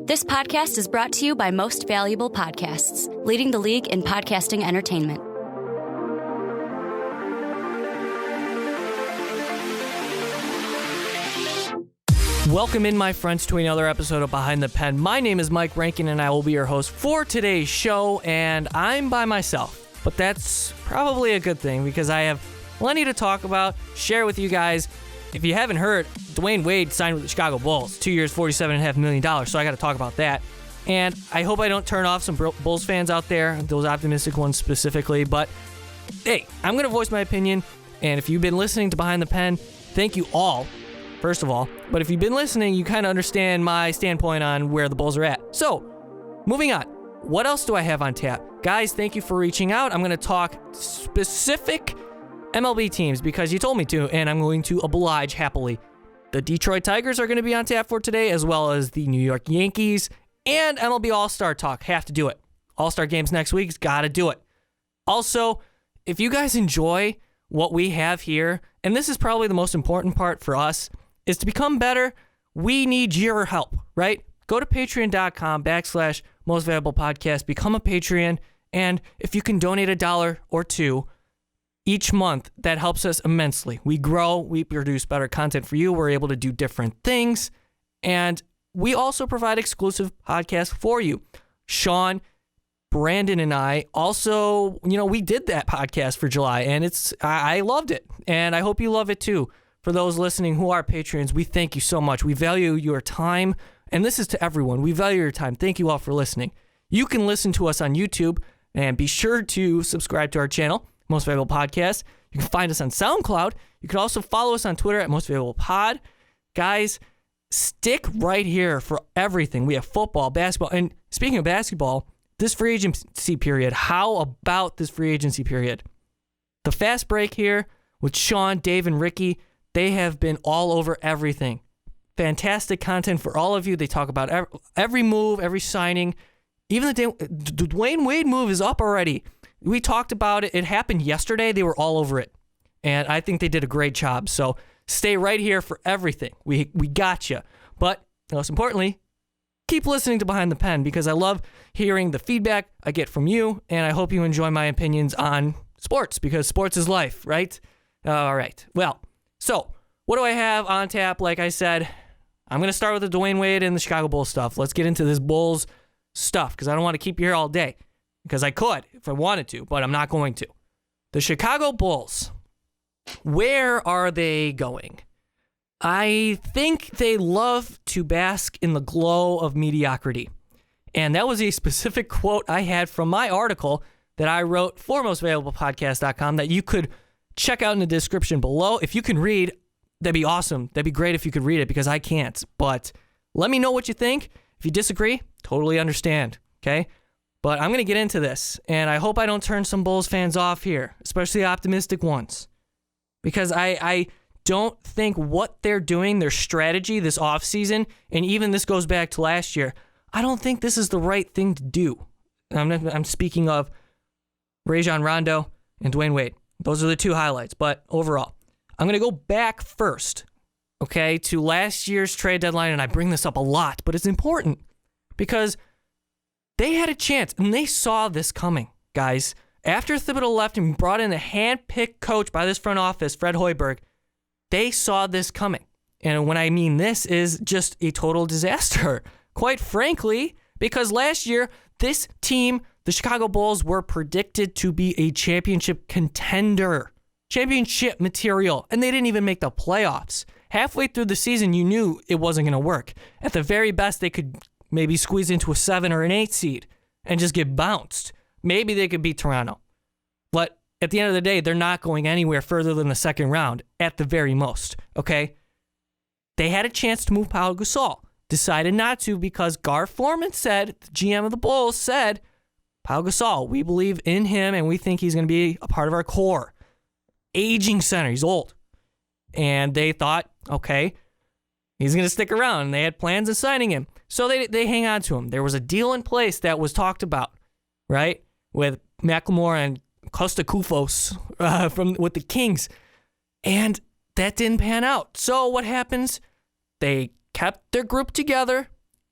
This podcast is brought to you by Most Valuable Podcasts, leading the league in podcasting entertainment. Welcome in, my friends, to another episode of Behind the Pen. My name is Mike Rankin, and I will be your host for today's show, and I'm by myself. But that's probably a good thing, because I have plenty to talk about, share with you guys. If you haven't heard, Dwayne Wade signed with the Chicago Bulls, 2 years, $47.5 million, so I got to talk about that. And I hope I don't turn off some Bulls fans out there, those optimistic ones specifically, but hey, I'm going to voice my opinion, and if you've been listening to Behind the Pen, thank you all, first of all. But if you've been listening, you kind of understand my standpoint on where the Bulls are at. So, moving on. What else do I have on tap? Guys, thank you for reaching out. I'm going to talk specific MLB teams because you told me to, and I'm going to oblige happily. The Detroit Tigers are going to be on tap for today, as well as the New York Yankees, and MLB All-Star talk. Have to do it. All-Star games next week, got to do it. Also, if you guys enjoy what we have here, and this is probably the most important part for us, is to become better, we need your help, right? Go to patreon.com/mostvaluablepodcast, become a Patreon, and if you can donate $1 or $2 each month, that helps us immensely. We grow, we produce better content for you, we're able to do different things, and we also provide exclusive podcasts for you. Sean, Brandon, and I also, we did that podcast for July, and I loved it, and I hope you love it too. For those listening who are Patreons, we thank you so much. We value your time, and this is to everyone. We value your time. Thank you all for listening. You can listen to us on YouTube, and be sure to subscribe to our channel, Most Valuable Podcast. You can find us on SoundCloud. You can also follow us on Twitter at Most Valuable Pod. Guys, stick right here for everything. We have football, basketball, and speaking of basketball, this free agency period. How about this free agency period? The fast break here with Sean, Dave, and Ricky, they have been all over everything. Fantastic content for all of you. They talk about every move, every signing. Even the Dwayne Wade move is up already. We talked about it. It happened yesterday. They were all over it. And I think they did a great job. So stay right here for everything. We got you. But most importantly, keep listening to Behind the Pen because I love hearing the feedback I get from you. And I hope you enjoy my opinions on sports because sports is life, right? All right. Well, so what do I have on tap? Like I said, I'm going to start with the Dwayne Wade and the Chicago Bulls stuff. Let's get into this Bulls stuff because I don't want to keep you here all day. Because I could if I wanted to, but I'm not going to. The Chicago Bulls, where are they going? I think they love to bask in the glow of mediocrity. And that was a specific quote I had from my article that I wrote for mostvaluablepodcast.com that you could check out in the description below. If you can read, that'd be awesome. That'd be great if you could read it because I can't. But let me know what you think. If you disagree, totally understand, okay? But I'm going to get into this, and I hope I don't turn some Bulls fans off here, especially optimistic ones, because I don't think what they're doing, their strategy this offseason, and even this goes back to last year, I don't think this is the right thing to do. I'm speaking of Rondo and Dwayne Wade. Those are the two highlights, but overall, I'm going to go back first, okay, to last year's trade deadline, and I bring this up a lot, but it's important because they had a chance, and they saw this coming, guys. After Thibodeau left and brought in a hand-picked coach by this front office, Fred Hoiberg, they saw this coming. And when I mean this is just a total disaster, quite frankly, because last year, this team, the Chicago Bulls, were predicted to be a championship contender, championship material, and they didn't even make the playoffs. Halfway through the season, you knew it wasn't going to work. At the very best, they could maybe squeeze into a 7 or an 8 seed and just get bounced. Maybe they could beat Toronto. But at the end of the day, they're not going anywhere further than the second round at the very most, okay? They had a chance to move Pau Gasol. Decided not to because Gar Forman said, the GM of the Bulls said, Pau Gasol, we believe in him and we think he's going to be a part of our core. Aging center, he's old. And they thought, okay, he's going to stick around. And they had plans of signing him. So they hang on to him. There was a deal in place that was talked about, right, with McLemore and Costa Kufos with the Kings, and that didn't pan out. So what happens? They kept their group together,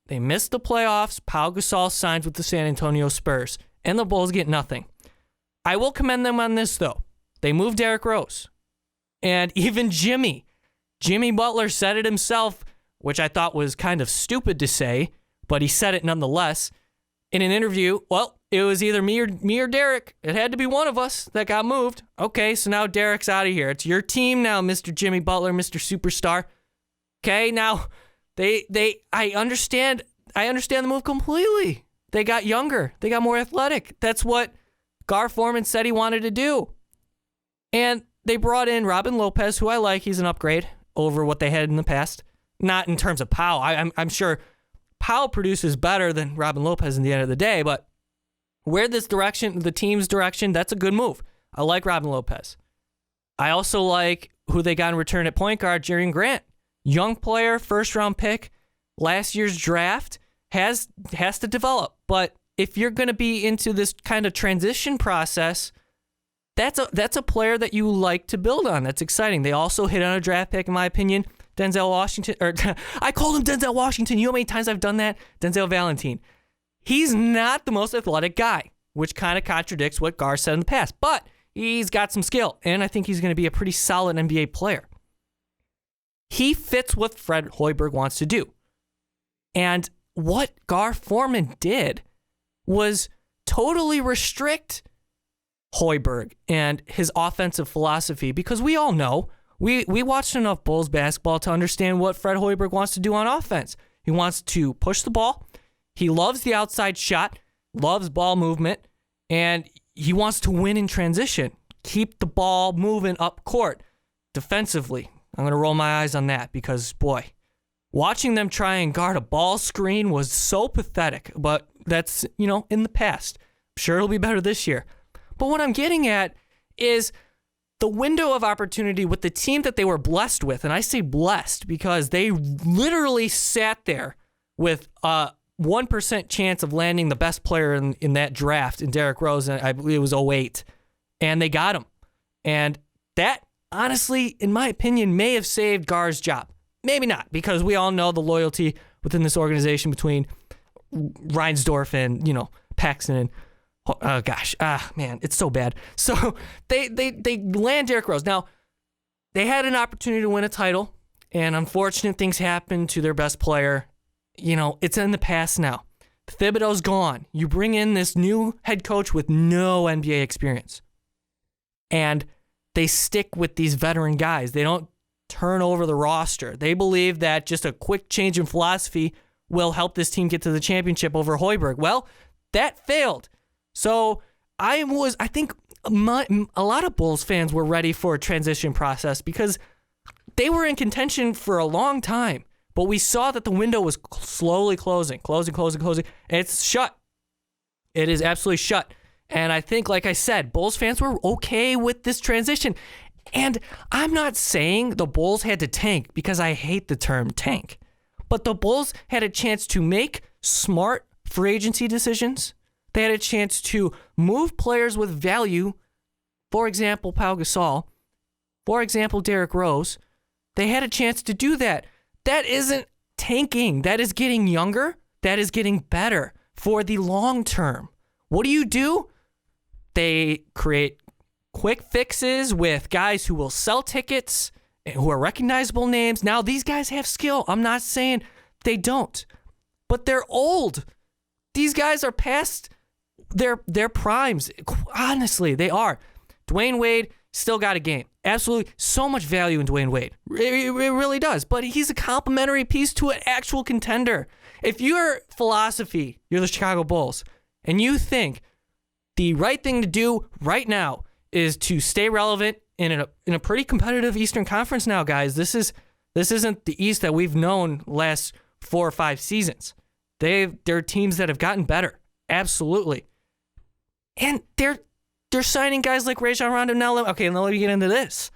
They missed the playoffs. Pau Gasol signs with the San Antonio Spurs, and the Bulls get nothing. I will commend them on this, though. They moved Derrick Rose. And even Jimmy Butler said it himself, which I thought was kind of stupid to say, but he said it nonetheless in an interview. Well, it was either me or Derrick. It had to be one of us that got moved. Okay, so now Derrick's out of here. It's your team now, Mr. Jimmy Butler, Mr. Superstar. Okay, now I understand the move completely. They got younger. They got more athletic. That's what Gar Forman said he wanted to do. And they brought in Robin Lopez, who I like. He's an upgrade over what they had in the past. Not in terms of Powell. I'm sure Powell produces better than Robin Lopez in the end of the day, but where this direction, the team's direction, that's a good move. I like Robin Lopez. I also like who they got in return at point guard, Jerry Grant. Young player, first-round pick, last year's draft, has to develop. But if you're going to be into this kind of transition process, that's a player that you like to build on. That's exciting. They also hit on a draft pick, in my opinion, Denzel Washington. Or I called him Denzel Washington. You know how many times I've done that? Denzel Valentine. He's not the most athletic guy, which kind of contradicts what Gar said in the past. But he's got some skill, and I think he's going to be a pretty solid NBA player. He fits what Fred Hoiberg wants to do. And what Gar Forman did was totally restrict Hoiberg and his offensive philosophy, because we all know, we watched enough Bulls basketball to understand what Fred Hoiberg wants to do on offense. He wants to push the ball. He loves the outside shot, loves ball movement, and he wants to win in transition. Keep the ball moving up court defensively. I'm going to roll my eyes on that because, boy, watching them try and guard a ball screen was so pathetic, but that's, in the past. I'm sure it'll be better this year. But what I'm getting at is the window of opportunity with the team that they were blessed with, and I say blessed because they literally sat there with a 1% chance of landing the best player in that draft in Derrick Rose, and I believe it was 2008, and they got him. And that, honestly, in my opinion, may have saved Gar's job. Maybe not, because we all know the loyalty within this organization between Reinsdorf and, Paxson and man, it's so bad. So they land Derrick Rose. Now, they had an opportunity to win a title, and unfortunate things happened to their best player. It's in the past now. Thibodeau's gone. You bring in this new head coach with no NBA experience. And they stick with these veteran guys. They don't turn over the roster. They believe that just a quick change in philosophy will help this team get to the championship over Hoiberg. Well, that failed. So I think a lot of Bulls fans were ready for a transition process because they were in contention for a long time. But we saw that the window was slowly closing. And it's shut. It is absolutely shut. And I think, like I said, Bulls fans were okay with this transition. And I'm not saying the Bulls had to tank because I hate the term tank. But the Bulls had a chance to make smart free agency decisions. They had a chance to move players with value. For example, Pau Gasol. For example, Derrick Rose. They had a chance to do that. That isn't tanking. That is getting younger. That is getting better for the long term. What do? They create quick fixes with guys who will sell tickets, who are recognizable names. Now, these guys have skill. I'm not saying they don't, but they're old. These guys are past their primes. Honestly, they are. Dwayne Wade still got a game. Absolutely so much value in Dwayne Wade. It really does. But he's a complementary piece to an actual contender. If your philosophy, you're the Chicago Bulls, and you think the right thing to do right now is to stay relevant in a pretty competitive Eastern Conference now, guys. This isn't the East that we've known last 4 or 5 seasons. They're teams that have gotten better. Absolutely. And they're signing guys like Rajon Rondo now. Okay, now let me get into this.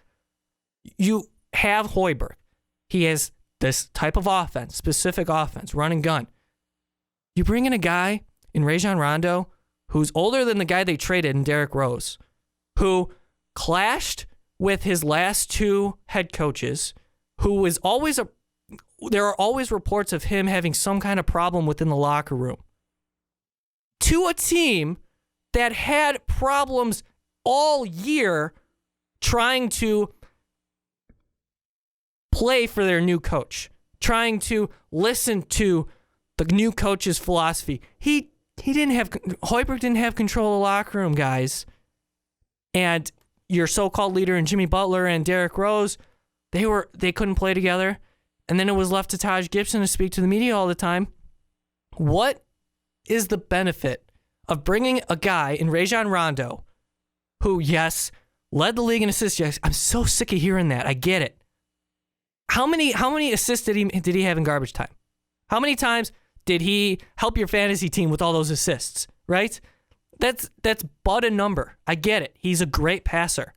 You have Hoiberg. He has this type of offense, specific offense, run and gun. You bring in a guy in Rajon Rondo who's older than the guy they traded in Derrick Rose, who clashed with his last 2 head coaches, who was always there are always reports of him having some kind of problem within the locker room. To a team that had problems all year trying to play for their new coach, trying to listen to the new coach's philosophy. Hoiberg didn't have control of the locker room, guys. And your so-called leader and Jimmy Butler and Derrick Rose, they couldn't play together. And then it was left to Taj Gibson to speak to the media all the time. What is the benefit of bringing a guy in Rajon Rondo, who, yes, led the league in assists? Yes, I'm so sick of hearing that. I get it. How many assists did he have in garbage time? How many times did he help your fantasy team with all those assists, right? That's but a number. I get it. He's a great passer,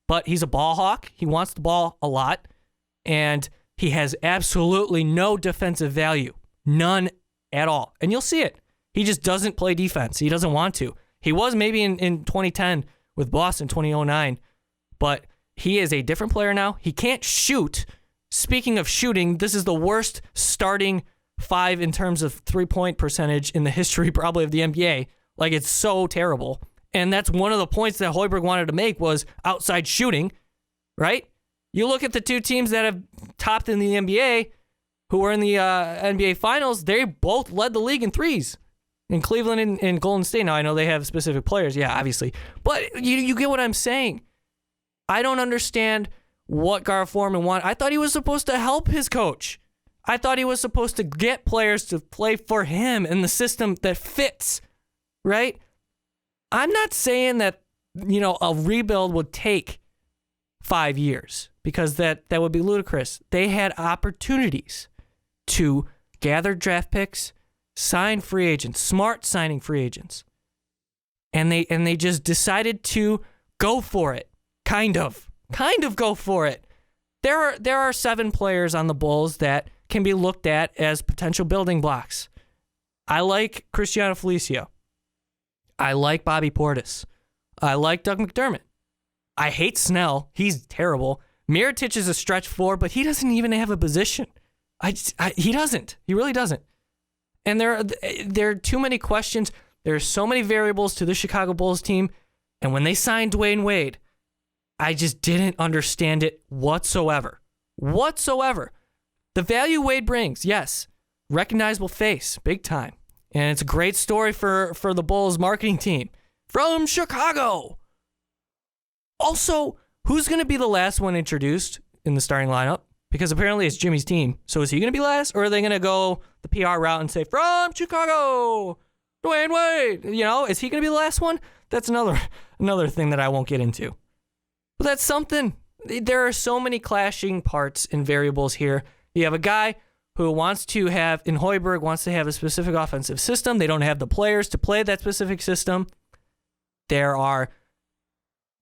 but he's a ball hawk. He wants the ball a lot, and he has absolutely no defensive value. None at all. And you'll see it. He just doesn't play defense. He doesn't want to. He was maybe in 2010 with Boston, 2009, but he is a different player now. He can't shoot. Speaking of shooting, this is the worst starting five in terms of three-point percentage in the history probably of the NBA. Like, it's so terrible. And that's one of the points that Hoiberg wanted to make was outside shooting, right? You look at the two teams that have topped in the NBA who were in the NBA Finals, they both led the league in threes. In Cleveland and Golden State. Now, I know they have specific players, yeah, obviously. But you get what I'm saying. I don't understand what Gar Forman wanted. I thought he was supposed to help his coach. I thought he was supposed to get players to play for him in the system that fits, right? I'm not saying that, a rebuild would take 5 years because that would be ludicrous. They had opportunities to gather draft picks, sign free agents, smart signing free agents. And they just decided to go for it. Kind of go for it. There are 7 players on the Bulls that can be looked at as potential building blocks. I like Cristiano Felicio. I like Bobby Portis. I like Doug McDermott. I hate Snell. He's terrible. Mirotic is a stretch 4, but he doesn't even have a position. He doesn't. He really doesn't. And there are too many questions. There are so many variables to the Chicago Bulls team. And when they signed Dwayne Wade, I just didn't understand it whatsoever. The value Wade brings, yes, recognizable face, big time. And it's a great story for the Bulls marketing team from Chicago. Also, who's going to be the last one introduced in the starting lineup? Because apparently it's Jimmy's team. So is he going to be last, or are they going to go the PR route and say, from Chicago, Dwayne Wade? Is he going to be the last one? That's another thing that I won't get into. But that's something. There are so many clashing parts and variables here. You have a guy who wants to have, in Hoiberg, wants to have a specific offensive system. They don't have the players to play that specific system. There are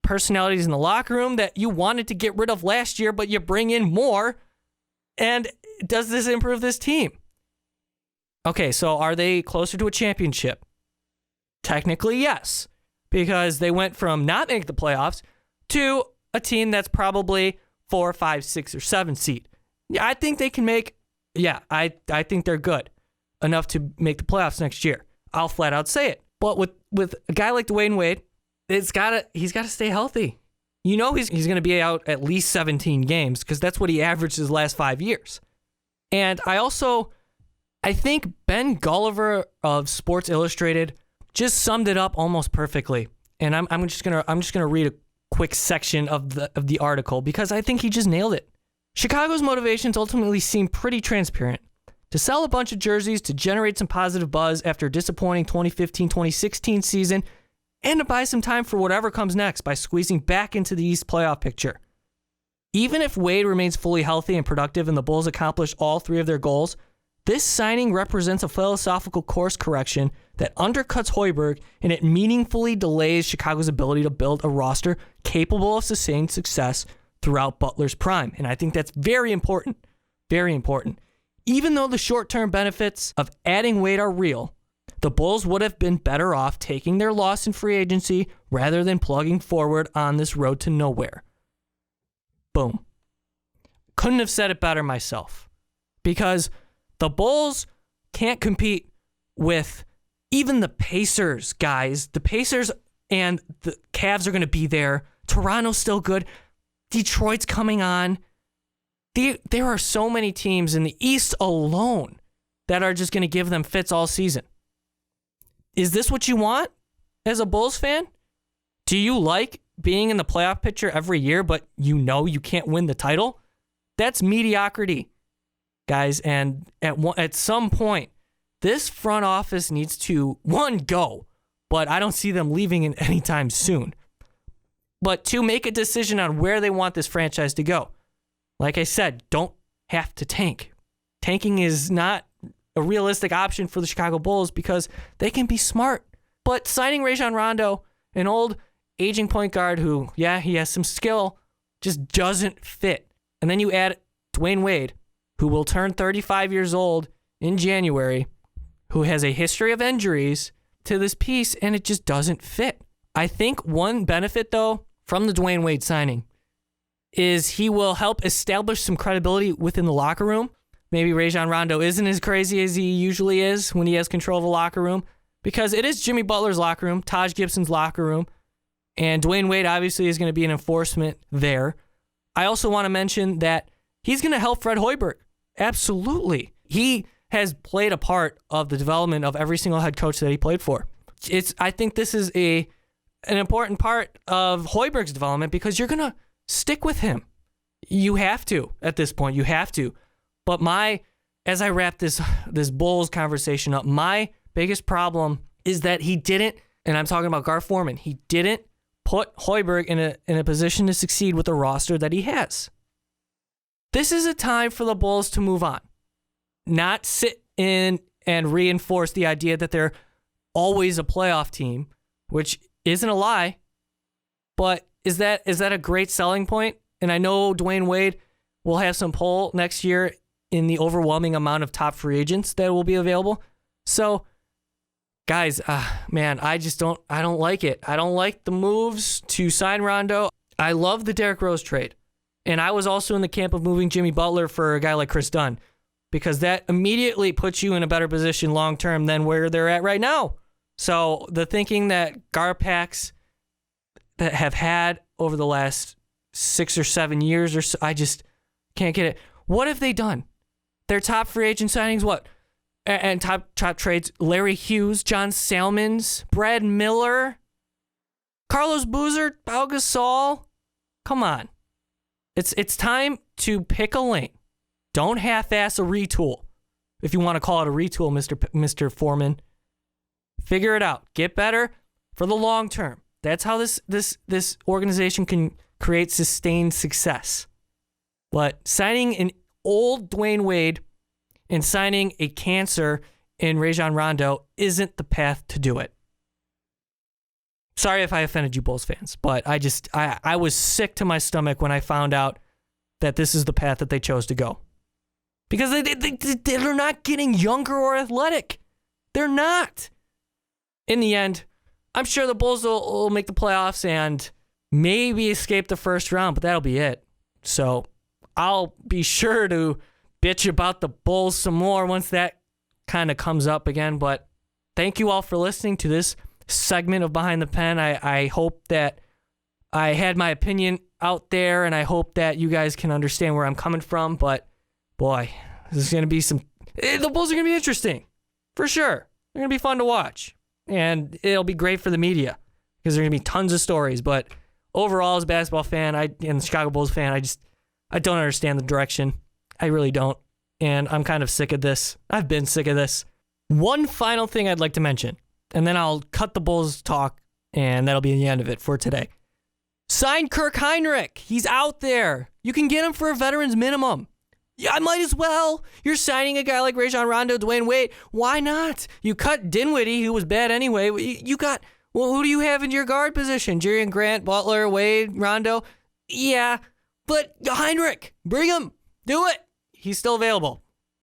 personalities in the locker room that you wanted to get rid of last year, but you bring in more. And does this improve this team? Okay, so are they closer to a championship? Technically, yes, because they went from not making the playoffs to a team that's probably 4, 5, 6, or 7 seed. Yeah, I think they can make. Yeah, I think they're good enough to make the playoffs next year. I'll flat out say it. But with a guy like Dwayne Wade, he's got to stay healthy. He's going to be out at least 17 games because that's what he averaged his last 5 years. And I think Ben Gulliver of Sports Illustrated just summed it up almost perfectly. And I'm just gonna read a quick section of the article because I think he just nailed it. Chicago's motivations ultimately seem pretty transparent. To sell a bunch of jerseys to generate some positive buzz after a disappointing 2015-2016 season, and to buy some time for whatever comes next by squeezing back into the East playoff picture. Even if Wade remains fully healthy and productive and the Bulls accomplish all 3 of their goals, this signing represents a philosophical course correction that undercuts Hoiberg and it meaningfully delays Chicago's ability to build a roster capable of sustained success throughout Butler's prime. And I think that's very important. Very important. Even though the short-term benefits of adding Wade are real, the Bulls would have been better off taking their loss in free agency rather than plugging forward on this road to nowhere. Boom. Couldn't have said it better myself. because the Bulls can't compete with even the Pacers, guys. The Pacers and the Cavs are going to be there. Toronto's still good. Detroit's coming on. There are so many teams in the East alone that are just going to give them fits all season. Is this what you want as a Bulls fan? Do you like being in the playoff picture every year, but you know you can't win the title? That's mediocrity, guys. And at some point, this front office needs to, one, go, but I don't see them leaving in anytime soon. But to make a decision on where they want this franchise to go. Like I said, don't have to tank. Tanking is not a realistic option for the Chicago Bulls because they can be smart. But signing Rajon Rondo, an old aging point guard who, yeah, he has some skill, just doesn't fit. And then you add Dwayne Wade, who will turn 35 years old in January, who has a history of injuries to this piece, and it just doesn't fit. I think one benefit, though, from the Dwayne Wade signing is he will help establish some credibility within the locker room. Maybe Rajon Rondo isn't as crazy as he usually is when he has control of a locker room, because it is Jimmy Butler's locker room, Taj Gibson's locker room, and Dwayne Wade obviously is going to be an enforcement there. I also want to mention that he's going to help Fred Hoiberg. Absolutely. He has played a part of the development of every single head coach that he played for. I think this is an important part of Hoiberg's development because you're going to stick with him. You have to at this point. You have to. But as I wrap this Bulls conversation up, my biggest problem is that he didn't, and I'm talking about Gar Forman, he didn't put Hoiberg in a position to succeed with the roster that he has. This is a time for the Bulls to move on. Not sit in and reinforce the idea that they're always a playoff team, which isn't a lie, but is that a great selling point? And I know Dwayne Wade will have some pull next year in the overwhelming amount of top free agents that will be available. So, guys, man, I don't like it. I don't like the moves to sign Rondo. I love the Derrick Rose trade. And I was also in the camp of moving Jimmy Butler for a guy like Chris Dunn, because that immediately puts you in a better position long-term than where they're at right now. So the thinking that Gar packs that have had over the last 6 or 7 years or so, I just can't get it. What have they done? Their top free agent signings, what? And top trades, Larry Hughes, John Salmons, Brad Miller, Carlos Boozer, Pau Gasol. Come on. It's time to pick a lane. Don't half-ass a retool, if you want to call it a retool, Mr. Forman. Figure it out. Get better for the long term. That's how this organization can create sustained success. But signing an old Dwayne Wade and signing a cancer in Rajon Rondo isn't the path to do it. Sorry if I offended you Bulls fans, but I was sick to my stomach when I found out that this is the path that they chose to go. Because they're not getting younger or athletic. They're not. In the end, I'm sure the Bulls will make the playoffs and maybe escape the first round, but that'll be it. So I'll be sure to bitch about the Bulls some more once that kind of comes up again. But thank you all for listening to this segment of Behind the Pen. I hope that I had my opinion out there, and I hope that you guys can understand where I'm coming from. But boy, this is going to be the Bulls are going to be interesting for sure. They're going to be fun to watch, and it'll be great for the media because there are going to be tons of stories. But overall, as a basketball fan and Chicago Bulls fan, I don't understand the direction. I really don't. And I'm kind of sick of this. I've been sick of this. One final thing I'd like to mention, and then I'll cut the Bulls talk, and that'll be the end of it for today. Sign Kirk Heinrich. He's out there. You can get him for a veteran's minimum. Yeah, I might as well. You're signing a guy like Rajon Rondo, Dwayne Wade. Why not? You cut Dinwiddie, who was bad anyway. You got, well, who do you have in your guard position? Jerian Grant, Butler, Wade, Rondo? Yeah, but Heinrich, bring him. Do it. He's still available.